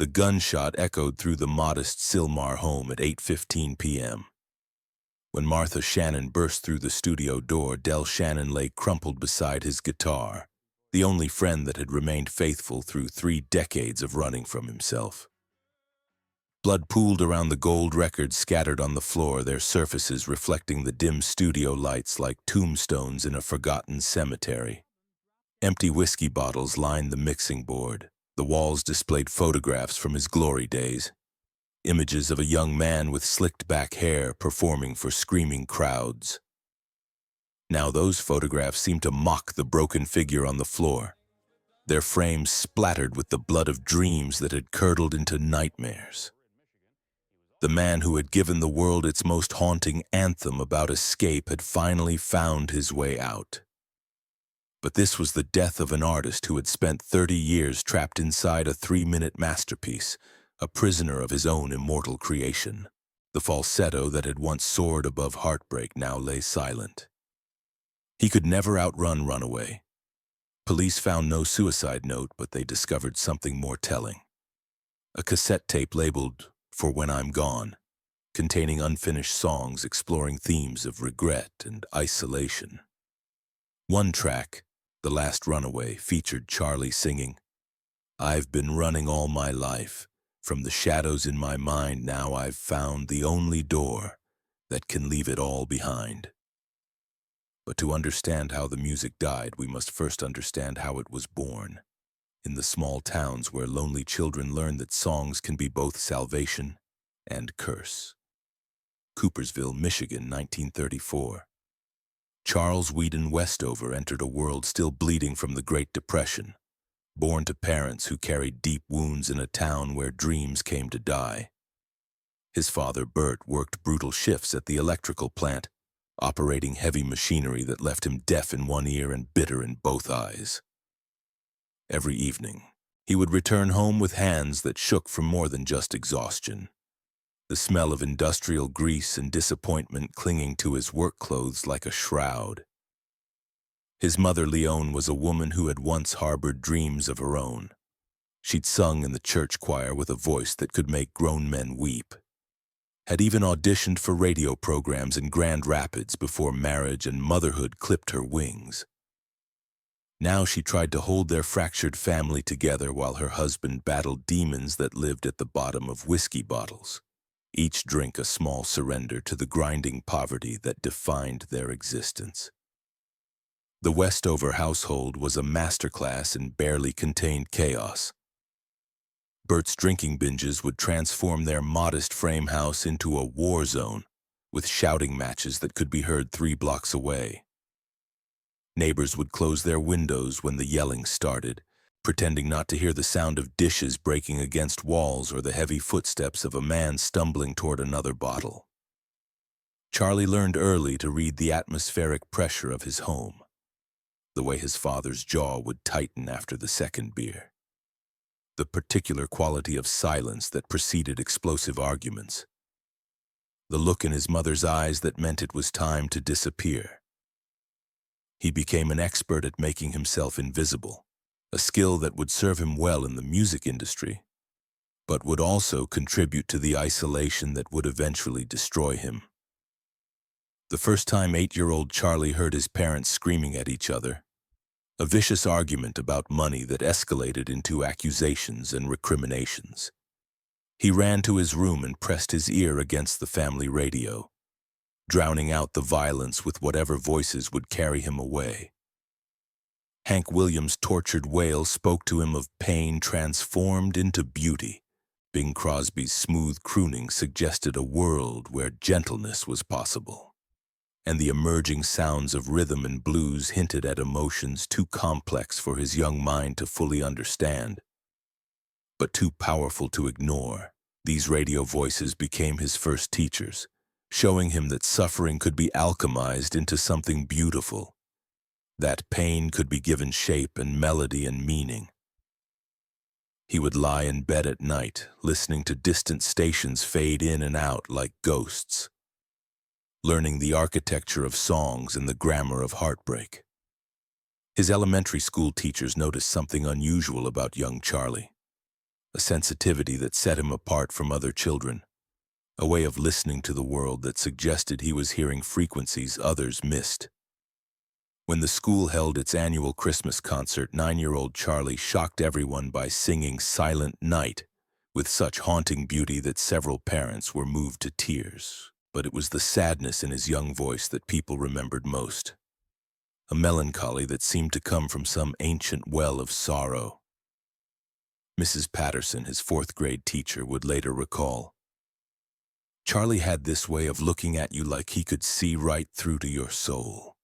The gunshot echoed through the modest Sylmar home at 8:15 p.m. When Martha Shannon burst through the studio door, Del Shannon lay crumpled beside his guitar, the only friend that had remained faithful through 3 decades of running from himself. Blood pooled around the gold records scattered on the floor, their surfaces reflecting the dim studio lights like tombstones in a forgotten cemetery. Empty whiskey bottles lined the mixing board. The walls displayed photographs from his glory days, images of a young man with slicked-back hair performing for screaming crowds. Now those photographs seemed to mock the broken figure on the floor, their frames splattered with the blood of dreams that had curdled into nightmares. The man who had given the world its most haunting anthem about escape had finally found his way out. But this was the death of an artist who had spent 30 years trapped inside a 3-minute masterpiece, a prisoner of his own immortal creation. The falsetto that had once soared above heartbreak now lay silent. He could never outrun Runaway. Police found no suicide note, but they discovered something more telling. A cassette tape labeled "For When I'm Gone," containing unfinished songs exploring themes of regret and isolation. One track, "The Last Runaway," featured Charlie singing, "I've been running all my life. From the shadows in my mind, now I've found the only door that can leave it all behind." But to understand how the music died, we must first understand how it was born. In the small towns where lonely children learn that songs can be both salvation and curse. Coopersville, Michigan, 1934. Charles Westover entered a world still bleeding from the Great Depression, born to parents who carried deep wounds in a town where dreams came to die. His father, Bert, worked brutal shifts at the electrical plant, operating heavy machinery that left him deaf in one ear and bitter in both eyes. Every evening, he would return home with hands that shook from more than just exhaustion. The smell of industrial grease and disappointment clinging to his work clothes like a shroud. His mother, Leone, was a woman who had once harbored dreams of her own. She'd sung in the church choir with a voice that could make grown men weep. Had even auditioned for radio programs in Grand Rapids before marriage and motherhood clipped her wings. Now she tried to hold their fractured family together while her husband battled demons that lived at the bottom of whiskey bottles, each drink a small surrender to the grinding poverty that defined their existence. The Westover household was a masterclass in barely contained chaos. Bert's drinking binges would transform their modest frame house into a war zone, with shouting matches that could be heard 3 blocks away. Neighbors would close their windows when the yelling started, pretending not to hear the sound of dishes breaking against walls or the heavy footsteps of a man stumbling toward another bottle. Charlie learned early to read the atmospheric pressure of his home, the way his father's jaw would tighten after the second beer, the particular quality of silence that preceded explosive arguments, the look in his mother's eyes that meant it was time to disappear. He became an expert at making himself invisible, a skill that would serve him well in the music industry, but would also contribute to the isolation that would eventually destroy him. The first time 8-year-old Charlie heard his parents screaming at each other, a vicious argument about money that escalated into accusations and recriminations. He ran to his room and pressed his ear against the family radio, drowning out the violence with whatever voices would carry him away. Hank Williams' tortured wail spoke to him of pain transformed into beauty. Bing Crosby's smooth crooning suggested a world where gentleness was possible. And the emerging sounds of rhythm and blues hinted at emotions too complex for his young mind to fully understand, but too powerful to ignore. These radio voices became his first teachers, showing him that suffering could be alchemized into something beautiful, that pain could be given shape and melody and meaning. He would lie in bed at night, listening to distant stations fade in and out like ghosts, learning the architecture of songs and the grammar of heartbreak. His elementary school teachers noticed something unusual about young Charlie. a sensitivity that set him apart from other children, a way of listening to the world that suggested he was hearing frequencies others missed. When the school held its annual Christmas concert, 9-year-old Charlie shocked everyone by singing Silent Night with such haunting beauty that several parents were moved to tears. But it was the sadness in his young voice that people remembered most, a melancholy that seemed to come from some ancient well of sorrow. Mrs. Patterson, his fourth-grade teacher, would later recall, "Charlie had this way of looking at you like he could see right through to your soul.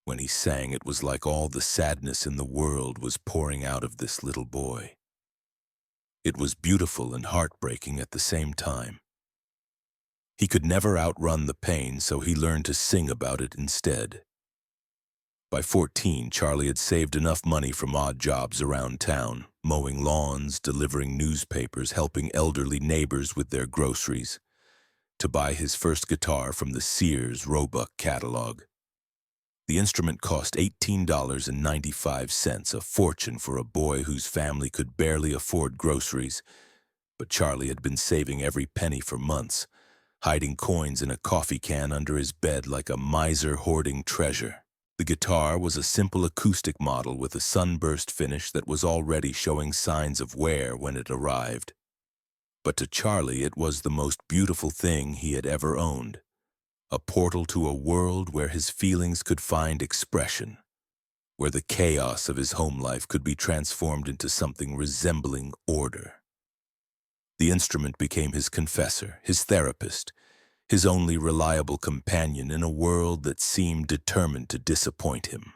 When he sang, it was like all the sadness in the world was pouring out of this little boy. It was beautiful and heartbreaking at the same time. He could never outrun the pain, so he learned to sing about it instead." By 14, Charlie had saved enough money from odd jobs around town, mowing lawns, delivering newspapers, helping elderly neighbors with their groceries, to buy his first guitar from the Sears Roebuck catalog. The instrument cost $18.95, a fortune for a boy whose family could barely afford groceries, but Charlie had been saving every penny for months, hiding coins in a coffee can under his bed like a miser hoarding treasure. The guitar was a simple acoustic model with a sunburst finish that was already showing signs of wear when it arrived. But to Charlie, it was the most beautiful thing he had ever owned, a portal to a world where his feelings could find expression, where the chaos of his home life could be transformed into something resembling order. The instrument became his confessor, his therapist, his only reliable companion in a world that seemed determined to disappoint him.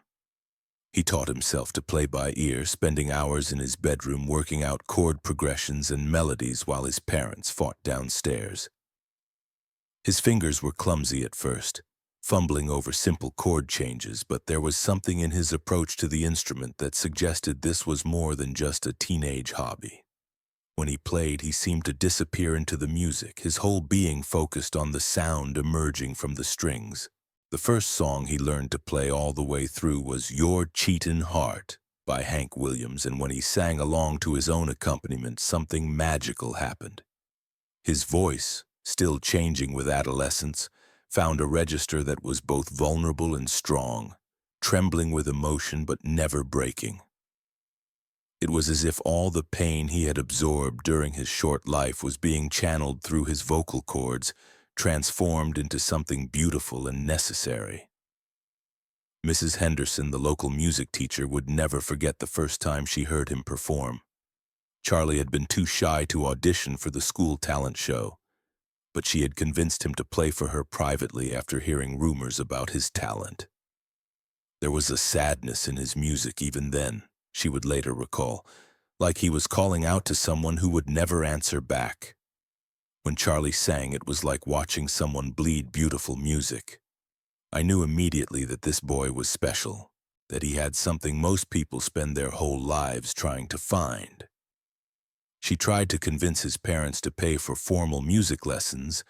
He taught himself to play by ear, spending hours in his bedroom working out chord progressions and melodies while his parents fought downstairs. His fingers were clumsy at first, fumbling over simple chord changes, but there was something in his approach to the instrument that suggested this was more than just a teenage hobby. When he played, he seemed to disappear into the music, his whole being focused on the sound emerging from the strings. The first song he learned to play all the way through was "Your Cheatin' Heart" by Hank Williams, and when he sang along to his own accompaniment, something magical happened. His voice, still changing with adolescence, found a register that was both vulnerable and strong, trembling with emotion but never breaking. It was as if all the pain he had absorbed during his short life was being channeled through his vocal cords, transformed into something beautiful and necessary. Mrs. Henderson, the local music teacher, would never forget the first time she heard him perform. Charlie had been too shy to audition for the school talent show, but she had convinced him to play for her privately after hearing rumors about his talent. There was a sadness in his music even then, she would later recall, like he was calling out to someone who would never answer back. When Charlie sang, it was like watching someone bleed beautiful music. I knew immediately that this boy was special, that he had something most people spend their whole lives trying to find. She tried to convince his parents to pay for formal music lessons,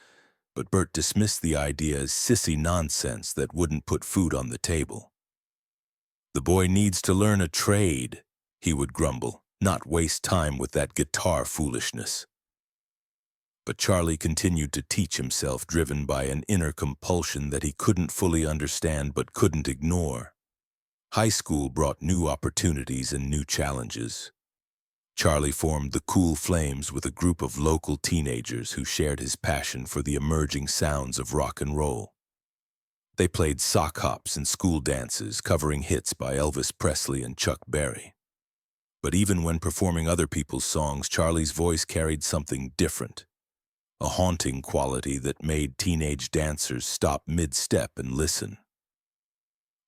but Bert dismissed the idea as sissy nonsense that wouldn't put food on the table. "The boy needs to learn a trade," he would grumble, "not waste time with that guitar foolishness." But Charlie continued to teach himself, driven by an inner compulsion that he couldn't fully understand but couldn't ignore. High school brought new opportunities and new challenges. Charlie formed the Cool Flames with a group of local teenagers who shared his passion for the emerging sounds of rock and roll. They played sock hops and school dances, covering hits by Elvis Presley and Chuck Berry. But even when performing other people's songs, Charlie's voice carried something different, a haunting quality that made teenage dancers stop mid-step and listen.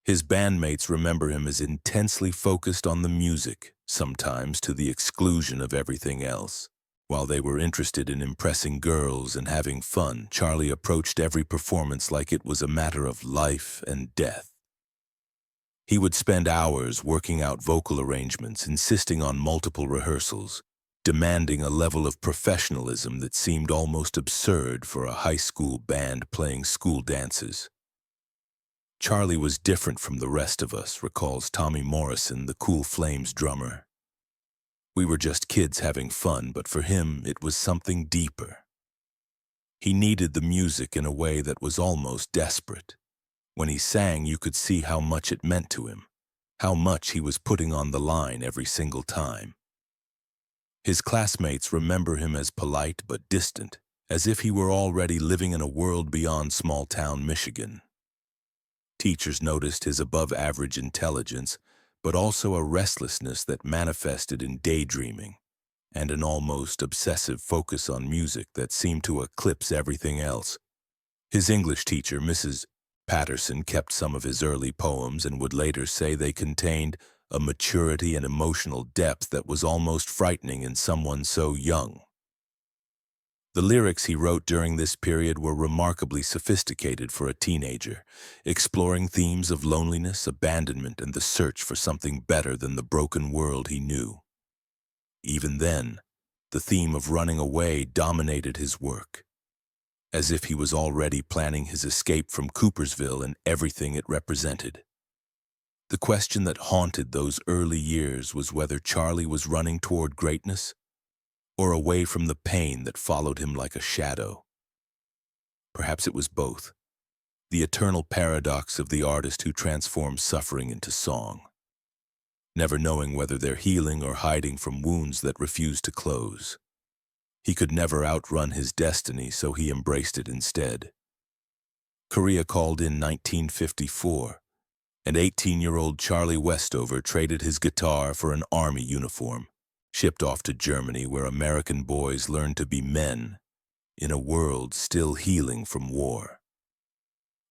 His bandmates remember him as intensely focused on the music, sometimes to the exclusion of everything else. While they were interested in impressing girls and having fun, Charlie approached every performance like it was a matter of life and death. He would spend hours working out vocal arrangements, insisting on multiple rehearsals, demanding a level of professionalism that seemed almost absurd for a high school band playing school dances. "Charlie was different from the rest of us," recalls Tommy Morrison, the Cool Flames drummer. We were just kids having fun, but for him it was something deeper. He needed the music in a way that was almost desperate. When he sang, you could see how much it meant to him, how much he was putting on the line every single time. His classmates remember him as polite but distant, as if he were already living in a world beyond small-town Michigan. Teachers noticed his above-average intelligence, but also a restlessness that manifested in daydreaming, and an almost obsessive focus on music that seemed to eclipse everything else. His English teacher, Mrs. Patterson, kept some of his early poems and would later say they contained a maturity and emotional depth that was almost frightening in someone so young. The lyrics he wrote during this period were remarkably sophisticated for a teenager, exploring themes of loneliness, abandonment, and the search for something better than the broken world he knew. Even then, the theme of running away dominated his work, as if he was already planning his escape from Coopersville and everything it represented. The question that haunted those early years was whether Charlie was running toward greatness or away from the pain that followed him like a shadow. Perhaps it was both, the eternal paradox of the artist who transforms suffering into song, never knowing whether they're healing or hiding from wounds that refuse to close. He could never outrun his destiny, so he embraced it instead. Korea called in 1954, and 18-year-old Charlie Westover traded his guitar for an army uniform, shipped off to Germany where American boys learned to be men in a world still healing from war.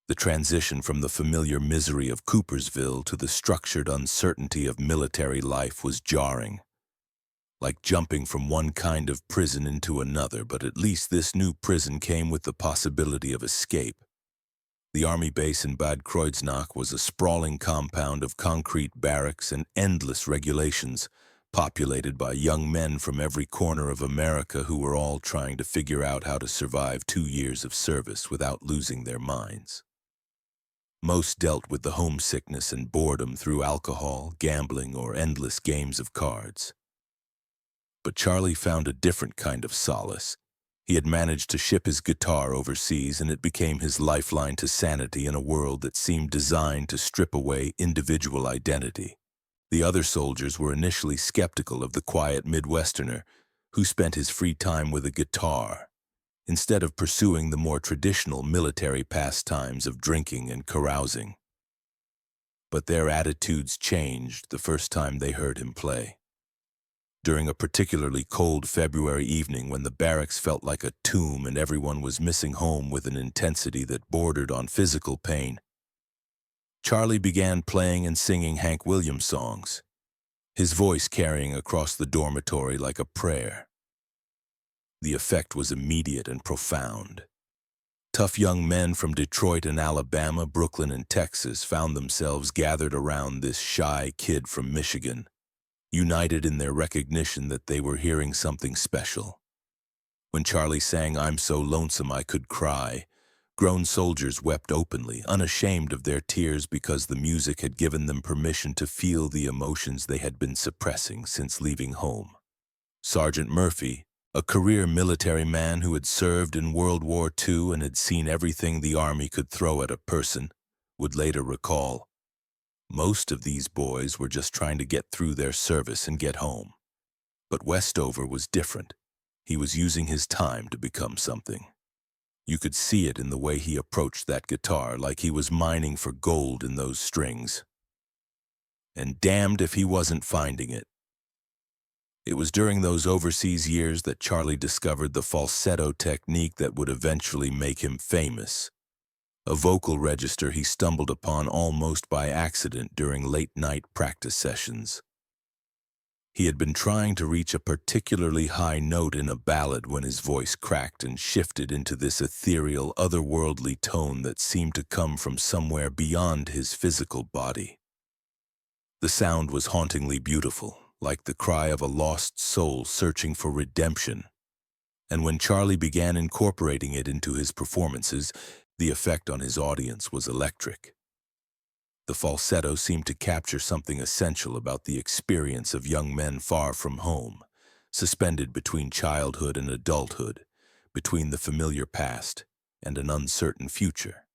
The transition from the familiar misery of Coopersville to the structured uncertainty of military life was jarring, like jumping from one kind of prison into another, but at least this new prison came with the possibility of escape. The army base in Bad Kreuznach was a sprawling compound of concrete barracks and endless regulations, populated by young men from every corner of America who were all trying to figure out how to survive 2 years of service without losing their minds. Most dealt with the homesickness and boredom through alcohol, gambling, or endless games of cards. But Charlie found a different kind of solace. He had managed to ship his guitar overseas, and it became his lifeline to sanity in a world that seemed designed to strip away individual identity. The other soldiers were initially skeptical of the quiet Midwesterner who spent his free time with a guitar, instead of pursuing the more traditional military pastimes of drinking and carousing. But their attitudes changed the first time they heard him play. During a particularly cold February evening when the barracks felt like a tomb and everyone was missing home with an intensity that bordered on physical pain, Charlie began playing and singing Hank Williams songs, his voice carrying across the dormitory like a prayer. The effect was immediate and profound. Tough young men from Detroit and Alabama, Brooklyn and Texas found themselves gathered around this shy kid from Michigan, united in their recognition that they were hearing something special. When Charlie sang "I'm So Lonesome I Could Cry," grown soldiers wept openly, unashamed of their tears because the music had given them permission to feel the emotions they had been suppressing since leaving home. Sergeant Murphy, a career military man who had served in World War II and had seen everything the Army could throw at a person, would later recall, "Most of these boys were just trying to get through their service and get home. But Westover was different. He was using his time to become something. You could see it in the way he approached that guitar, like he was mining for gold in those strings. And damned if he wasn't finding it." It was during those overseas years that Charlie discovered the falsetto technique that would eventually make him famous, a vocal register he stumbled upon almost by accident during late-night practice sessions. He had been trying to reach a particularly high note in a ballad when his voice cracked and shifted into this ethereal, otherworldly tone that seemed to come from somewhere beyond his physical body. The sound was hauntingly beautiful, like the cry of a lost soul searching for redemption. And when Charlie began incorporating it into his performances, the effect on his audience was electric. The falsetto seemed to capture something essential about the experience of young men far from home, suspended between childhood and adulthood, between the familiar past and an uncertain future.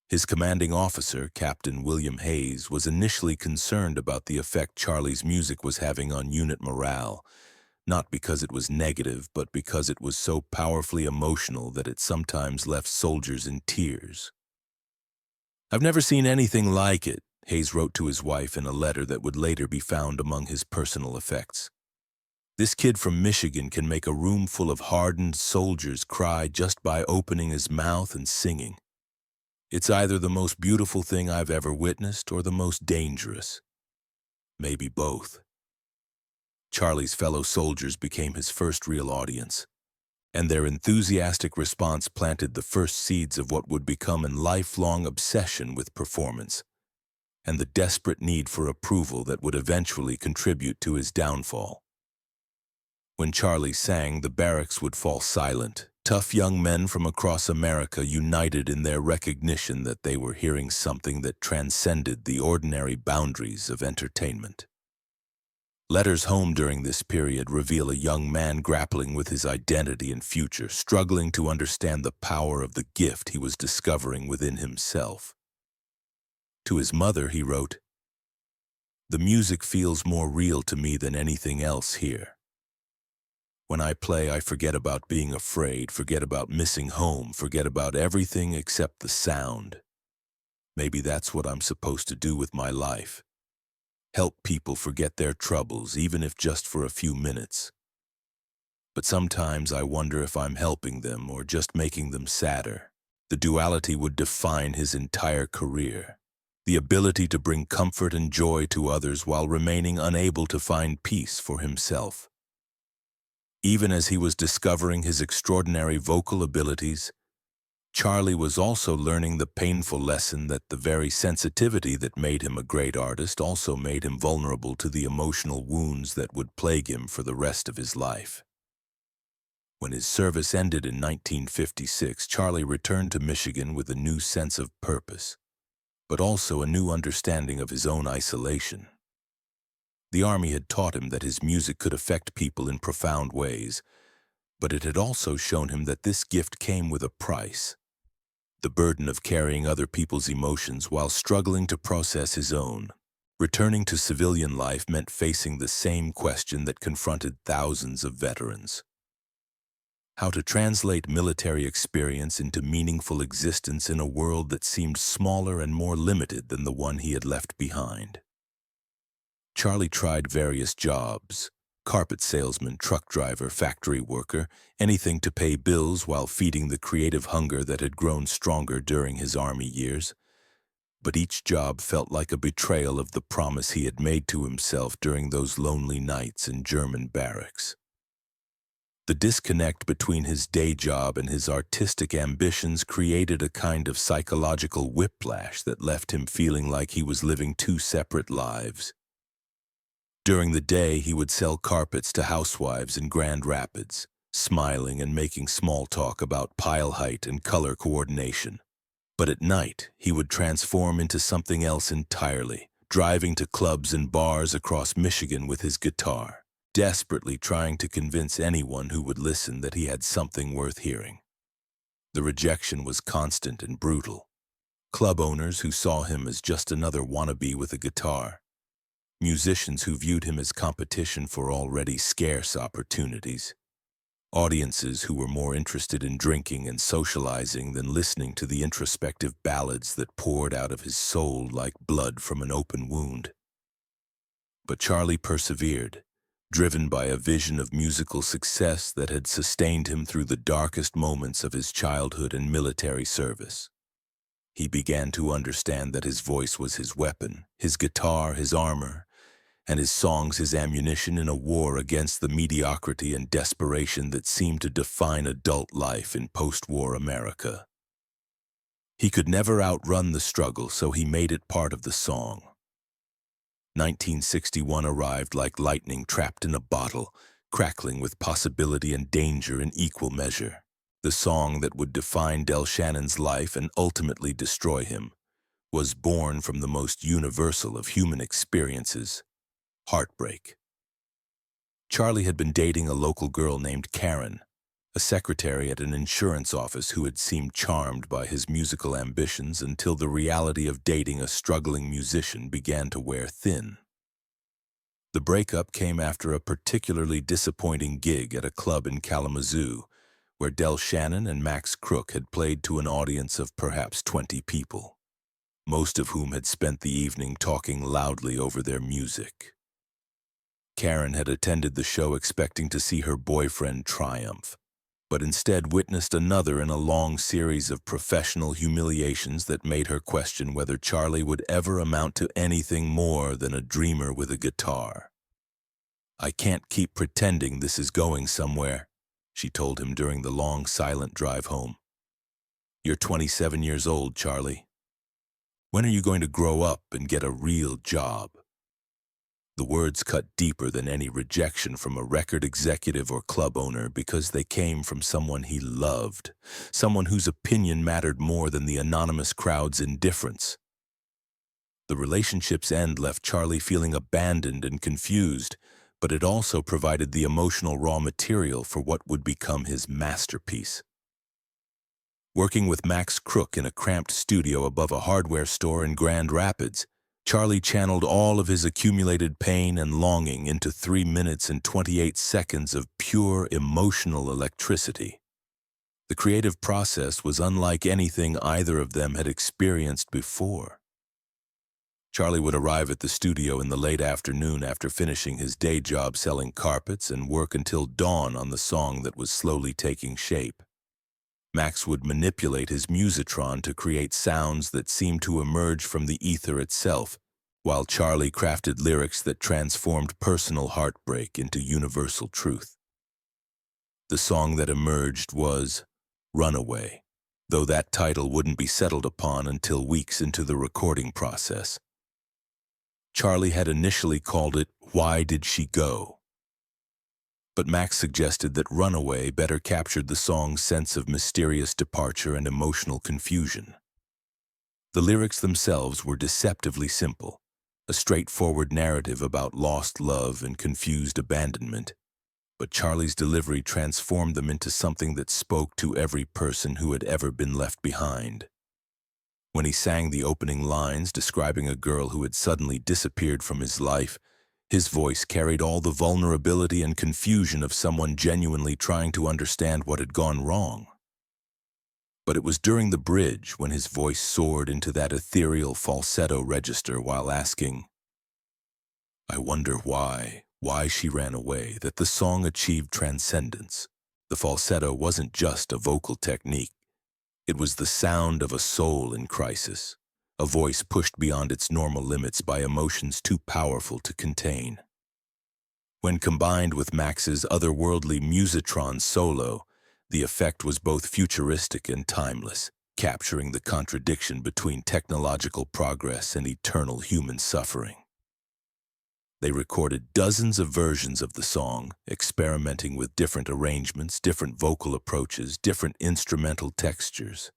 His commanding officer, Captain William Hayes, was initially concerned about the effect Charlie's music was having on unit morale, not because it was negative, but because it was so powerfully emotional that it sometimes left soldiers in tears. "I've never seen anything like it," Hayes wrote to his wife in a letter that would later be found among his personal effects. "This kid from Michigan can make a room full of hardened soldiers cry just by opening his mouth and singing. It's either the most beautiful thing I've ever witnessed or the most dangerous. Maybe both." Charlie's fellow soldiers became his first real audience, and their enthusiastic response planted the first seeds of what would become a lifelong obsession with performance, and the desperate need for approval that would eventually contribute to his downfall. When Charlie sang, the barracks would fall silent. Tough young men from across America united in their recognition that they were hearing something that transcended the ordinary boundaries of entertainment. Letters home during this period reveal a young man grappling with his identity and future, struggling to understand the power of the gift he was discovering within himself. To his mother, he wrote, "The music feels more real to me than anything else here. When I play, I forget about being afraid, forget about missing home, forget about everything except the sound. Maybe that's what I'm supposed to do with my life. Help people forget their troubles, even if just for a few minutes. But sometimes I wonder if I'm helping them or just making them sadder." The duality would define his entire career. The ability to bring comfort and joy to others while remaining unable to find peace for himself. Even as he was discovering his extraordinary vocal abilities, Charlie was also learning the painful lesson that the very sensitivity that made him a great artist also made him vulnerable to the emotional wounds that would plague him for the rest of his life. When his service ended in 1956, Charlie returned to Michigan with a new sense of purpose, but also a new understanding of his own isolation. The Army had taught him that his music could affect people in profound ways, but it had also shown him that this gift came with a price. The burden of carrying other people's emotions while struggling to process his own. Returning to civilian life meant facing the same question that confronted thousands of veterans: how to translate military experience into meaningful existence in a world that seemed smaller and more limited than the one he had left behind. Charlie tried various jobs: carpet salesman, truck driver, factory worker, anything to pay bills while feeding the creative hunger that had grown stronger during his Army years. But each job felt like a betrayal of the promise he had made to himself during those lonely nights in German barracks. The disconnect between his day job and his artistic ambitions created a kind of psychological whiplash that left him feeling like he was living two separate lives. During the day, he would sell carpets to housewives in Grand Rapids, smiling and making small talk about pile height and color coordination. But at night, he would transform into something else entirely, driving to clubs and bars across Michigan with his guitar, desperately trying to convince anyone who would listen that he had something worth hearing. The rejection was constant and brutal. Club owners who saw him as just another wannabe with a guitar. Musicians who viewed him as competition for already scarce opportunities. Audiences who were more interested in drinking and socializing than listening to the introspective ballads that poured out of his soul like blood from an open wound. But Charlie persevered, driven by a vision of musical success that had sustained him through the darkest moments of his childhood and military service. He began to understand that his voice was his weapon, his guitar his armor, and his songs his ammunition in a war against the mediocrity and desperation that seemed to define adult life in post-war America. He could never outrun the struggle, so he made it part of the song. 1961 arrived like lightning trapped in a bottle, crackling with possibility and danger in equal measure. The song that would define Del Shannon's life and ultimately destroy him, was born from the most universal of human experiences, heartbreak. Charlie had been dating a local girl named Karen, a secretary at an insurance office who had seemed charmed by his musical ambitions until the reality of dating a struggling musician began to wear thin. The breakup came after a particularly disappointing gig at a club in Kalamazoo, where Shannon and Max Crook had played to an audience of perhaps 20 people, most of whom had spent the evening talking loudly over their music. Karen had attended the show expecting to see her boyfriend triumph, but instead witnessed another in a long series of professional humiliations that made her question whether Charlie would ever amount to anything more than a dreamer with a guitar. "I can't keep pretending this is going somewhere," she told him during the long, silent drive home. "You're 27 years old, Charlie. When are you going to grow up and get a real job?" The words cut deeper than any rejection from a record executive or club owner because they came from someone he loved, someone whose opinion mattered more than the anonymous crowd's indifference. The relationship's end left Charlie feeling abandoned and confused, but it also provided the emotional raw material for what would become his masterpiece. Working with Max Crook in a cramped studio above a hardware store in Grand Rapids, Charlie channeled all of his accumulated pain and longing into 3 minutes and 28 seconds of pure emotional electricity. The creative process was unlike anything either of them had experienced before. Charlie would arrive at the studio in the late afternoon after finishing his day job selling carpets and work until dawn on the song that was slowly taking shape. Max would manipulate his musitron to create sounds that seemed to emerge from the ether itself, while Charlie crafted lyrics that transformed personal heartbreak into universal truth. The song that emerged was Runaway, though that title wouldn't be settled upon until weeks into the recording process. Charlie had initially called it Why Did She Go? But Max suggested that Runaway better captured the song's sense of mysterious departure and emotional confusion. The lyrics themselves were deceptively simple, a straightforward narrative about lost love and confused abandonment, but Charlie's delivery transformed them into something that spoke to every person who had ever been left behind. When he sang the opening lines describing a girl who had suddenly disappeared from his life, his voice carried all the vulnerability and confusion of someone genuinely trying to understand what had gone wrong. But it was during the bridge when his voice soared into that ethereal falsetto register while asking, "I wonder why she ran away," that the song achieved transcendence. The falsetto wasn't just a vocal technique. It was the sound of a soul in crisis, a voice pushed beyond its normal limits by emotions too powerful to contain. When combined with Max's otherworldly musitron solo, the effect was both futuristic and timeless, capturing the contradiction between technological progress and eternal human suffering. They recorded dozens of versions of the song, experimenting with different arrangements, different vocal approaches, different instrumental textures.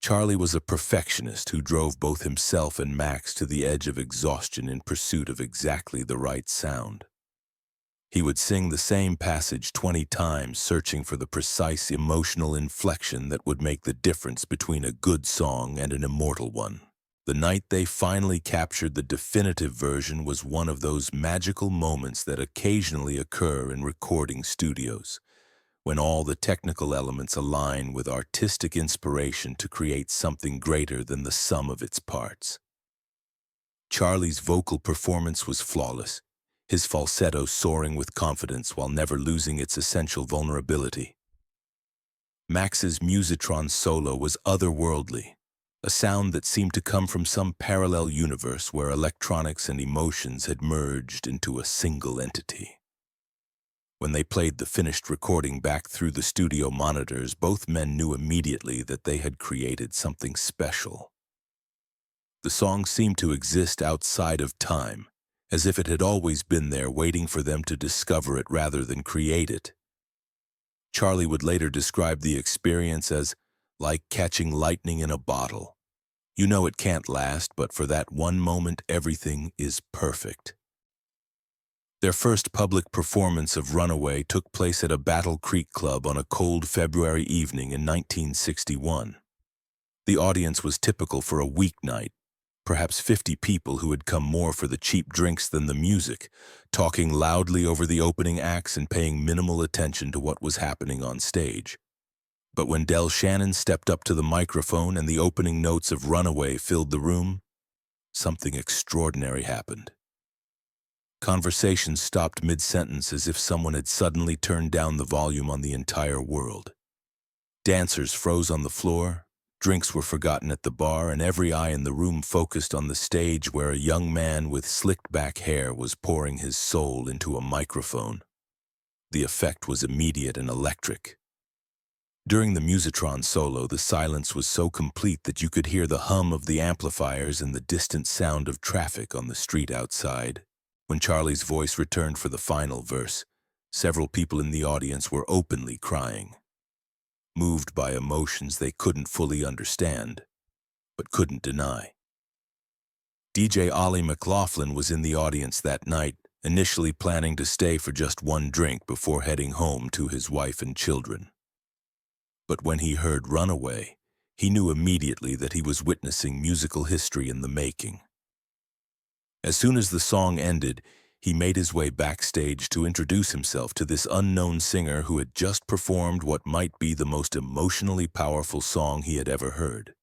Charlie was a perfectionist who drove both himself and Max to the edge of exhaustion in pursuit of exactly the right sound. He would sing the same passage 20 times, searching for the precise emotional inflection that would make the difference between a good song and an immortal one. The night they finally captured the definitive version was one of those magical moments that occasionally occur in recording studios, when all the technical elements align with artistic inspiration to create something greater than the sum of its parts. Charlie's vocal performance was flawless, his falsetto soaring with confidence while never losing its essential vulnerability. Max's musitron solo was otherworldly, a sound that seemed to come from some parallel universe where electronics and emotions had merged into a single entity. When they played the finished recording back through the studio monitors, both men knew immediately that they had created something special. The song seemed to exist outside of time, as if it had always been there waiting for them to discover it rather than create it. Charlie would later describe the experience as like catching lightning in a bottle. You know it can't last, but for that one moment, everything is perfect. Their first public performance of Runaway took place at a Battle Creek club on a cold February evening in 1961. The audience was typical for a weeknight, perhaps 50 people who had come more for the cheap drinks than the music, talking loudly over the opening acts and paying minimal attention to what was happening on stage. But when Shannon stepped up to the microphone and the opening notes of Runaway filled the room, something extraordinary happened. Conversations stopped mid-sentence as if someone had suddenly turned down the volume on the entire world. Dancers froze on the floor, drinks were forgotten at the bar, and every eye in the room focused on the stage where a young man with slicked-back hair was pouring his soul into a microphone. The effect was immediate and electric. During the Musitron solo, the silence was so complete that you could hear the hum of the amplifiers and the distant sound of traffic on the street outside. When Charlie's voice returned for the final verse, several people in the audience were openly crying, moved by emotions they couldn't fully understand, but couldn't deny. DJ Ollie McLaughlin was in the audience that night, initially planning to stay for just one drink before heading home to his wife and children. But when he heard Runaway, he knew immediately that he was witnessing musical history in the making. As soon as the song ended, he made his way backstage to introduce himself to this unknown singer who had just performed what might be the most emotionally powerful song he had ever heard.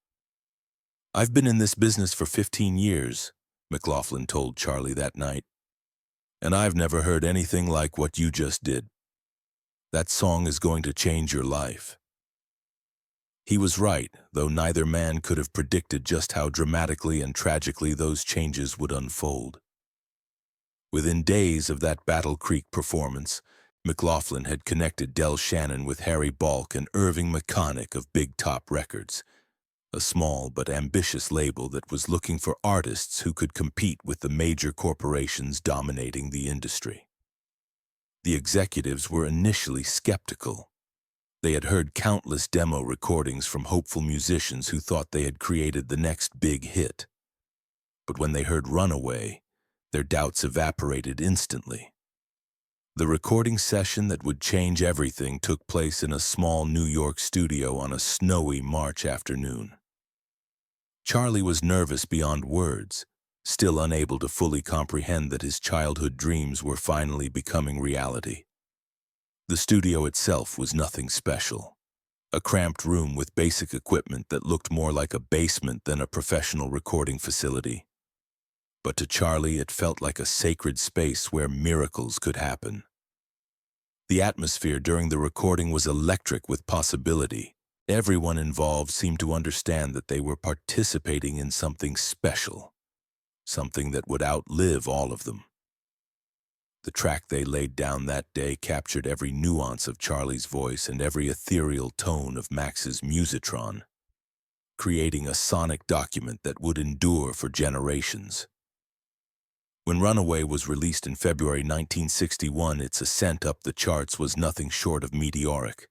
"I've been in this business for 15 years, McLaughlin told Charlie that night, "and I've never heard anything like what you just did. That song is going to change your life." He was right, though neither man could have predicted just how dramatically and tragically those changes would unfold. Within days of that Battle Creek performance, McLaughlin had connected Shannon with Harry Balk and Irving McConnick of Big Top Records, a small but ambitious label that was looking for artists who could compete with the major corporations dominating the industry. The executives were initially skeptical. They had heard countless demo recordings from hopeful musicians who thought they had created the next big hit. But when they heard Runaway, their doubts evaporated instantly. The recording session that would change everything took place in a small New York studio on a snowy March afternoon. Charlie was nervous beyond words, still unable to fully comprehend that his childhood dreams were finally becoming reality. The studio itself was nothing special. A cramped room with basic equipment that looked more like a basement than a professional recording facility. But to Charlie, it felt like a sacred space where miracles could happen. The atmosphere during the recording was electric with possibility. Everyone involved seemed to understand that they were participating in something special, something that would outlive all of them. The track they laid down that day captured every nuance of Charlie's voice and every ethereal tone of Max's Musitron, creating a sonic document that would endure for generations. When Runaway was released in February 1961, its ascent up the charts was nothing short of meteoric.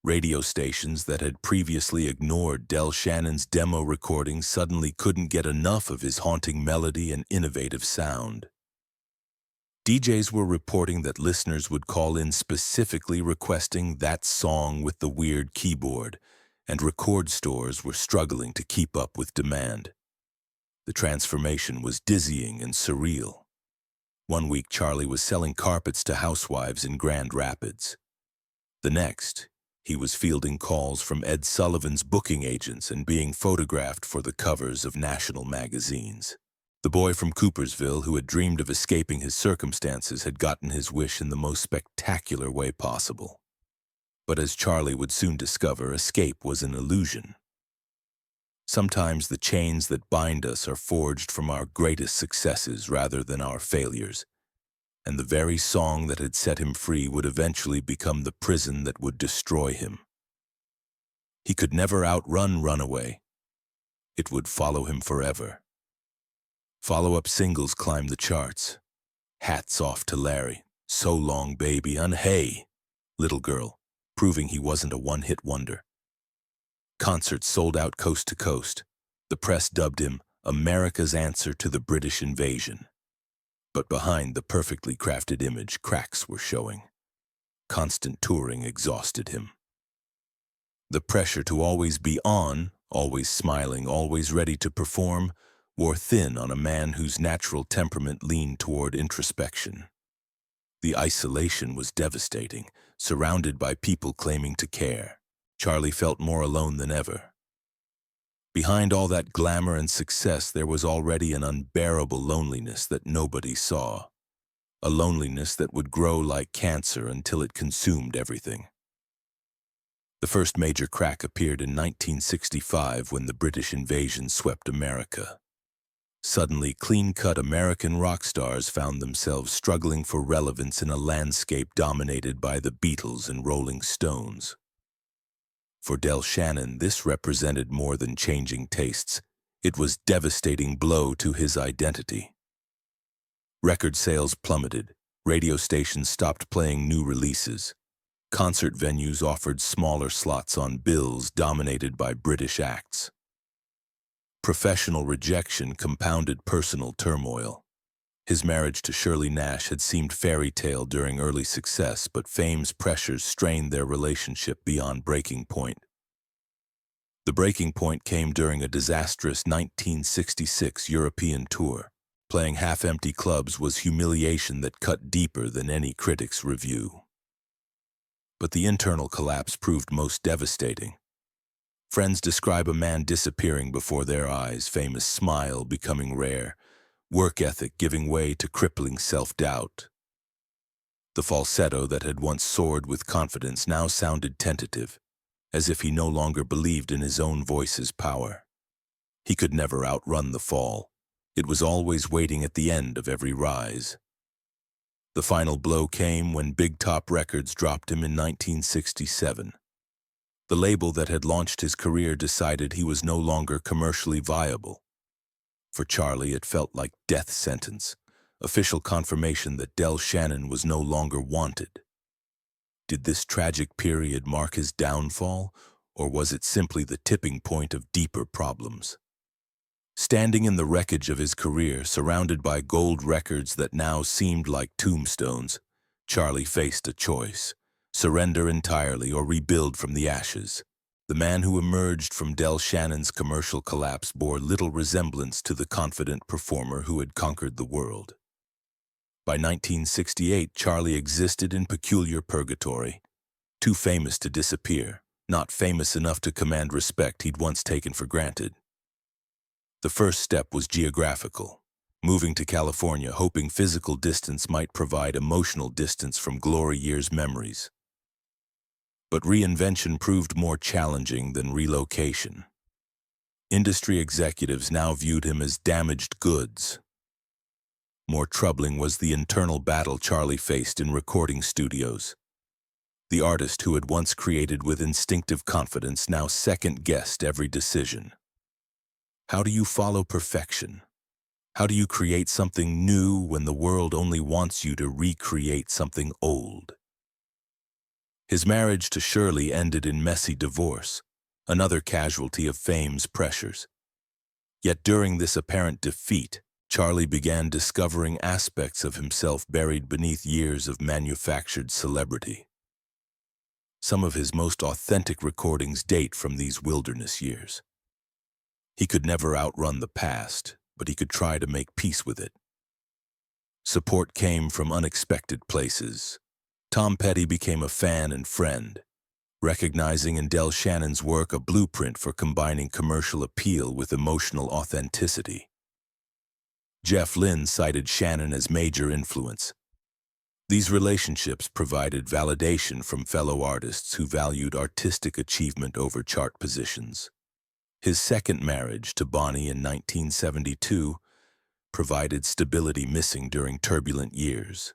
Radio stations that had previously ignored Shannon's demo recordings suddenly couldn't get enough of his haunting melody and innovative sound. DJs were reporting that listeners would call in specifically requesting that song with the weird keyboard, and record stores were struggling to keep up with demand. The transformation was dizzying and surreal. One week, Charlie was selling carpets to housewives in Grand Rapids. The next, he was fielding calls from Ed Sullivan's booking agents and being photographed for the covers of national magazines. The boy from Coopersville who had dreamed of escaping his circumstances had gotten his wish in the most spectacular way possible. But as Charlie would soon discover, escape was an illusion. Sometimes the chains that bind us are forged from our greatest successes rather than our failures, and the very song that had set him free would eventually become the prison that would destroy him. He could never outrun Runaway. It would follow him forever. Follow-up singles climbed the charts. Hats Off to Larry, So Long Baby, and Hey, Little Girl, proving he wasn't a one-hit wonder. Concerts sold out coast to coast. The press dubbed him America's answer to the British invasion. But behind the perfectly crafted image, cracks were showing. Constant touring exhausted him. The pressure to always be on, always smiling, always ready to perform, wore thin on a man whose natural temperament leaned toward introspection. The isolation was devastating, surrounded by people claiming to care. Charlie felt more alone than ever. Behind all that glamour and success, there was already an unbearable loneliness that nobody saw. A loneliness that would grow like cancer until it consumed everything. The first major crack appeared in 1965 when the British invasion swept America. Suddenly, clean-cut American rock stars found themselves struggling for relevance in a landscape dominated by the Beatles and Rolling Stones. For Del Shannon, this represented more than changing tastes. It was a devastating blow to his identity. Record sales plummeted, radio stations stopped playing new releases. Concert venues offered smaller slots on bills dominated by British acts. Professional rejection compounded personal turmoil. His marriage to Shirley Nash had seemed fairy tale during early success, but fame's pressures strained their relationship beyond breaking point. The breaking point came during a disastrous 1966 European tour. Playing half-empty clubs was humiliation that cut deeper than any critic's review. But the internal collapse proved most devastating. Friends describe a man disappearing before their eyes, famous smile becoming rare, work ethic giving way to crippling self-doubt. The falsetto that had once soared with confidence now sounded tentative, as if he no longer believed in his own voice's power. He could never outrun the fall. It was always waiting at the end of every rise. The final blow came when Big Top Records dropped him in 1967. The label that had launched his career decided he was no longer commercially viable. For Charlie, it felt like death sentence, official confirmation that Del Shannon was no longer wanted. Did this tragic period mark his downfall, or was it simply the tipping point of deeper problems? Standing in the wreckage of his career, surrounded by gold records that now seemed like tombstones, Charlie faced a choice: surrender entirely or rebuild from the ashes. The man who emerged from Del Shannon's commercial collapse bore little resemblance to the confident performer who had conquered the world. By 1968, Charlie existed in peculiar purgatory, too famous to disappear, not famous enough to command respect he'd once taken for granted. The first step was geographical, moving to California, hoping physical distance might provide emotional distance from glory years' memories. But reinvention proved more challenging than relocation. Industry executives now viewed him as damaged goods. More troubling was the internal battle Charlie faced in recording studios. The artist who had once created with instinctive confidence now second-guessed every decision. How do you follow perfection? How do you create something new when the world only wants you to recreate something old? His marriage to Shirley ended in messy divorce, another casualty of fame's pressures. Yet during this apparent defeat, Charlie began discovering aspects of himself buried beneath years of manufactured celebrity. Some of his most authentic recordings date from these wilderness years. He could never outrun the past, but he could try to make peace with it. Support came from unexpected places. Tom Petty became a fan and friend, recognizing in Del Shannon's work a blueprint for combining commercial appeal with emotional authenticity. Jeff Lynne cited Shannon as major influence. These relationships provided validation from fellow artists who valued artistic achievement over chart positions. His second marriage to Bonnie in 1972 provided stability missing during turbulent years.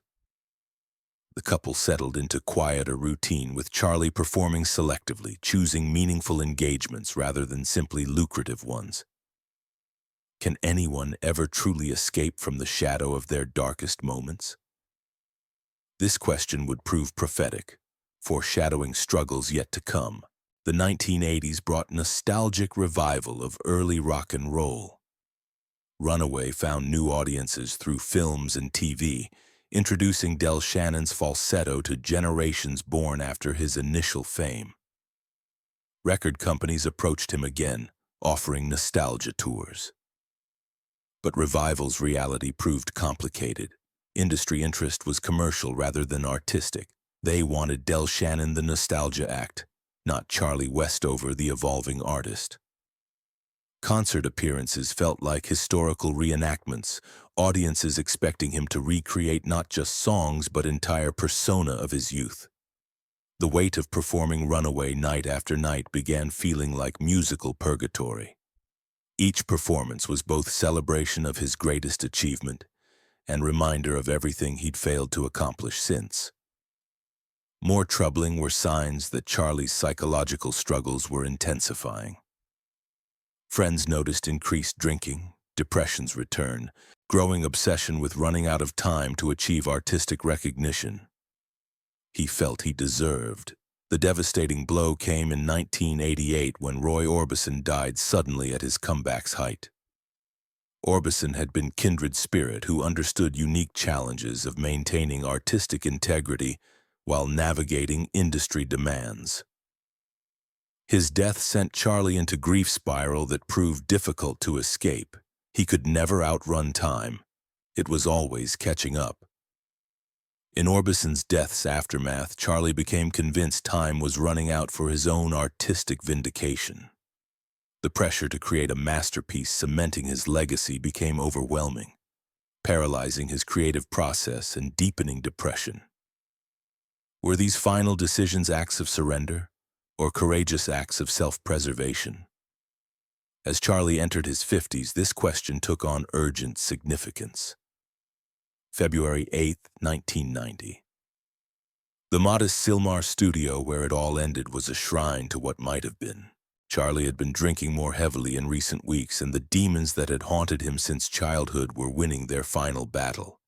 The couple settled into quieter routine, with Charlie performing selectively, choosing meaningful engagements rather than simply lucrative ones. Can anyone ever truly escape from the shadow of their darkest moments? This question would prove prophetic, foreshadowing struggles yet to come. The 1980s brought nostalgic revival of early rock and roll. Runaway found new audiences through films and TV, introducing Del Shannon's falsetto to generations born after his initial fame. Record companies approached him again, offering nostalgia tours. But revival's reality proved complicated. Industry interest was commercial rather than artistic. They wanted Del Shannon the nostalgia act, not Charlie Westover the evolving artist. Concert appearances felt like historical reenactments, audiences expecting him to recreate not just songs but entire persona of his youth. The weight of performing Runaway night after night began feeling like musical purgatory. Each performance was both celebration of his greatest achievement and reminder of everything he'd failed to accomplish since. More troubling were signs that Charlie's psychological struggles were intensifying. Friends noticed increased drinking, depression's return, growing obsession with running out of time to achieve artistic recognition. He felt he deserved. The devastating blow came in 1988 when Roy Orbison died suddenly at his comeback's height. Orbison had been kindred spirit who understood unique challenges of maintaining artistic integrity while navigating industry demands. His death sent Charlie into grief spiral that proved difficult to escape. He could never outrun time. It was always catching up. In Orbison's death's aftermath, Charlie became convinced time was running out for his own artistic vindication. The pressure to create a masterpiece cementing his legacy became overwhelming, paralyzing his creative process and deepening depression. Were these final decisions acts of surrender, or courageous acts of self-preservation? As Charlie entered his 50s, this question took on urgent significance. February 8, 1990. The modest Sylmar studio where it all ended was a shrine to what might have been. Charlie had been drinking more heavily in recent weeks, and the demons that had haunted him since childhood were winning their final battle.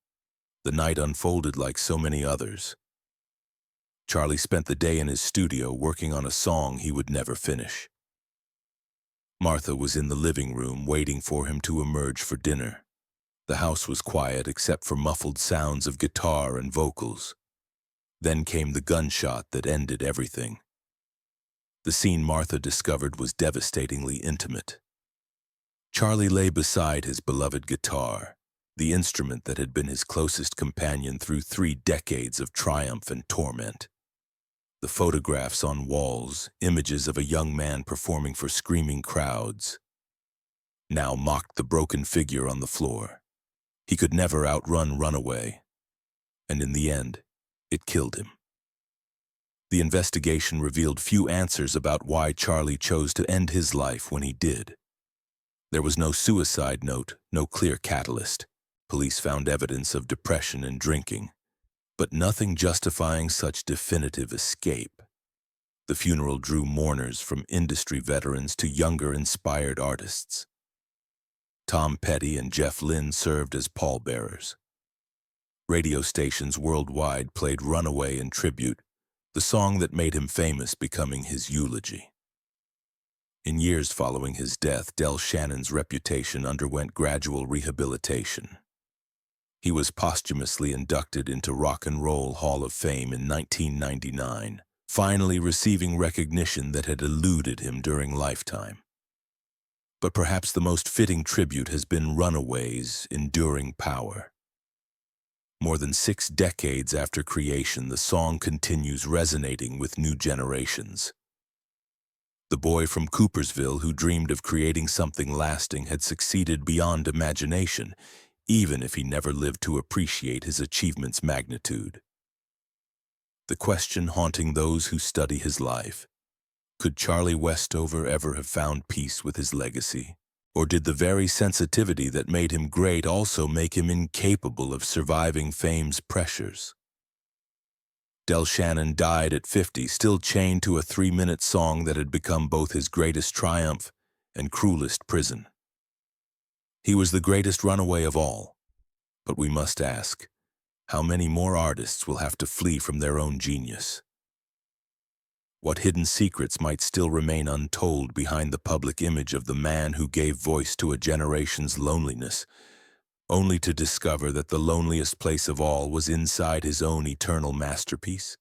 The night unfolded like so many others. Charlie spent the day in his studio working on a song he would never finish. Martha was in the living room waiting for him to emerge for dinner. The house was quiet except for muffled sounds of guitar and vocals. Then came the gunshot that ended everything. The scene Martha discovered was devastatingly intimate. Charlie lay beside his beloved guitar, the instrument that had been his closest companion through 3 decades of triumph and torment. The photographs on walls, images of a young man performing for screaming crowds, now mocked the broken figure on the floor. He could never outrun Runaway, and in the end, it killed him. The investigation revealed few answers about why Charlie chose to end his life when he did. There was no suicide note, no clear catalyst. Police found evidence of depression and drinking, but nothing justifying such definitive escape. The funeral drew mourners from industry veterans to younger, inspired artists. Tom Petty and Jeff Lynne served as pallbearers. Radio stations worldwide played Runaway in tribute, the song that made him famous becoming his eulogy. In years following his death, Del Shannon's reputation underwent gradual rehabilitation. He was posthumously inducted into Rock and Roll Hall of Fame in 1999, finally receiving recognition that had eluded him during lifetime. But perhaps the most fitting tribute has been Runaway's enduring power. More than 6 decades after creation, the song continues resonating with new generations. The boy from Coopersville who dreamed of creating something lasting had succeeded beyond imagination, even if he never lived to appreciate his achievement's magnitude. The question haunting those who study his life: could Charlie Westover ever have found peace with his legacy? Or did the very sensitivity that made him great also make him incapable of surviving fame's pressures? Del Shannon died at 50, still chained to a 3-minute song that had become both his greatest triumph and cruelest prison. He was the greatest runaway of all, but we must ask, how many more artists will have to flee from their own genius? What hidden secrets might still remain untold behind the public image of the man who gave voice to a generation's loneliness, only to discover that the loneliest place of all was inside his own eternal masterpiece?